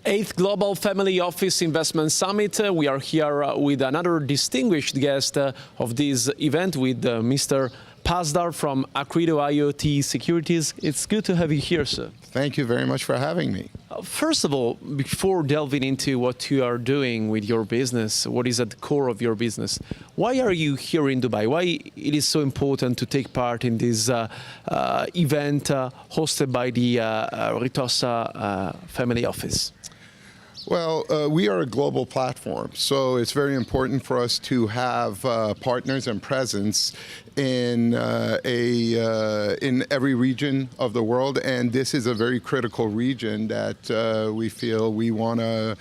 8th Global Family Office Investment Summit. We are here with another distinguished guest of this event, with Mr. Pasdar from Acreto IoT Securities. It's good to have you here, sir. Thank you very much for having me. First of all, before delving into what you are doing with your business, what is at the core of your business, why are you here in Dubai? Why it is so important to take part in this event hosted by the Ritossa family office? Well, we are a global platform, so it's very important for us to have partners and presence in every region of the world, and this is a very critical region that we feel we want to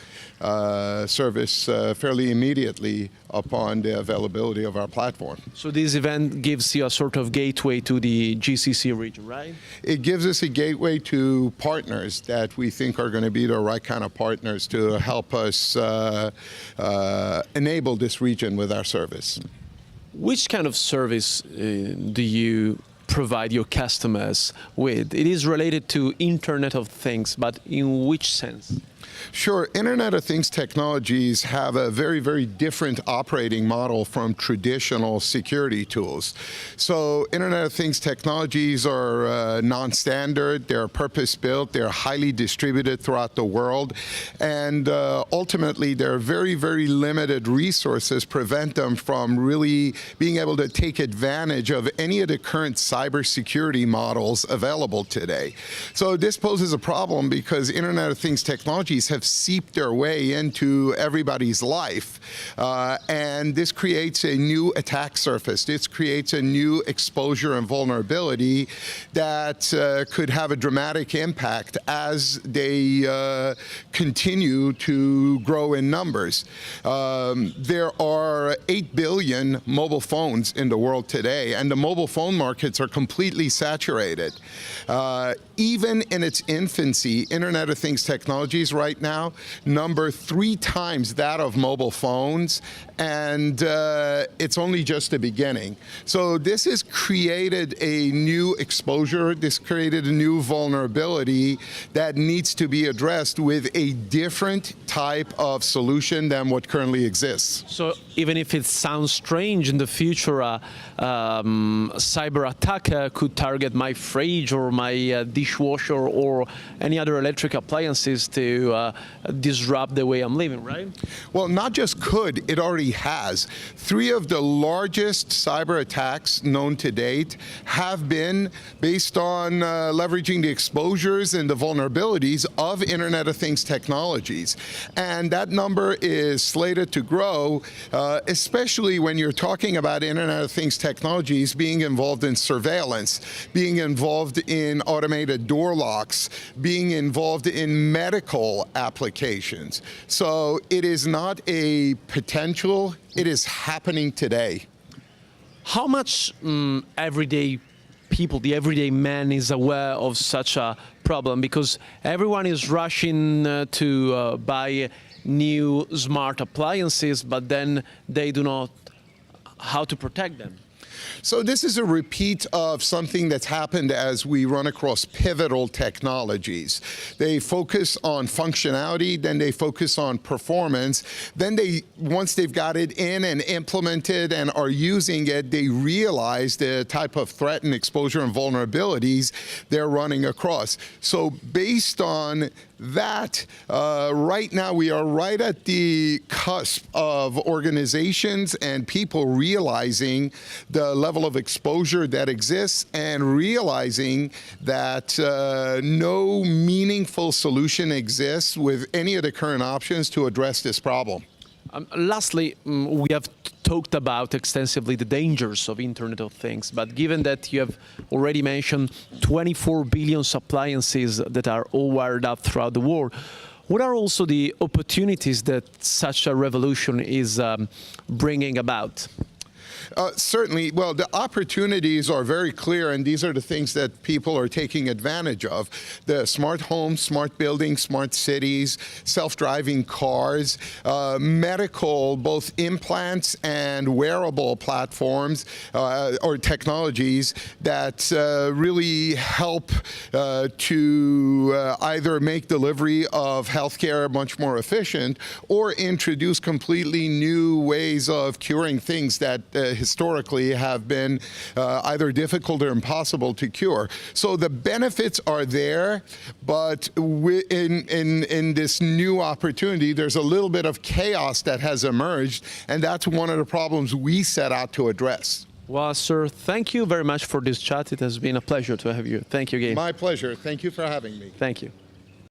service fairly immediately upon the availability of our platform. So this event gives you a sort of gateway to the GCC region, right? It gives us a gateway to partners that we think are going to be the right kind of partners to help us enable this region with our service. Which kind of service do you provide your customers with? It is related to Internet of Things, but in which sense? Sure. Internet of Things technologies have a very, very different operating model from traditional security tools. So Internet of Things technologies are non-standard, they're purpose-built, they're highly distributed throughout the world, and ultimately their very, very limited resources prevent them from really being able to take advantage of any of the current cybersecurity models available today. So this poses a problem because Internet of Things technologies have seeped their way into everybody's life, and this creates a new attack surface. This creates a new exposure and vulnerability that could have a dramatic impact as they continue to grow in numbers. There are 8 billion mobile phones in the world today, and the mobile phone markets are completely saturated. Even in its infancy, Internet of Things technologies right now number 3 times that of mobile phones, and it's only just the beginning. So this has created a new exposure, this created a new vulnerability that needs to be addressed with a different type of solution than what currently exists. So even if it sounds strange, in the future a cyber attacker could target my fridge or my dishwasher or any other electric appliances to disrupt the way I'm living, right? Well, not just could, it already has. 3 of the largest cyber attacks known to date have been based on leveraging the exposures and the vulnerabilities of Internet of Things technologies. And that number is slated to grow, especially when you're talking about Internet of Things technologies being involved in surveillance, being involved in automated door locks, being involved in medical applications. So it is not a potential, it is happening today. How much everyday people, the everyday man, is aware of such a problem? Because everyone is rushing to buy new smart appliances, but then they do not know how to protect them. So this is a repeat of something that's happened as we run across pivotal technologies. They focus on functionality, then they focus on performance, then once they've got it in and implemented and are using it, they realize the type of threat and exposure and vulnerabilities they're running across. So based on that, right now we are right at the cusp of organizations and people realizing the level of exposure that exists and realizing that no meaningful solution exists with any of the current options to address this problem. Lastly, we have talked about extensively the dangers of Internet of Things, but given that you have already mentioned 24 billion appliances that are all wired up throughout the world, what are also the opportunities that such a revolution is bringing about? Certainly. Well, the opportunities are very clear, and these are the things that people are taking advantage of. The smart homes, smart buildings, smart cities, self-driving cars, medical, both implants and wearable platforms or technologies that really help to either make delivery of healthcare much more efficient or introduce completely new ways of curing things that historically have been either difficult or impossible to cure. So the benefits are there, but in this new opportunity, there's a little bit of chaos that has emerged, and that's one of the problems we set out to address. Well, sir, thank you very much for this chat. It has been a pleasure to have you. Thank you again. My pleasure. Thank you for having me. Thank you.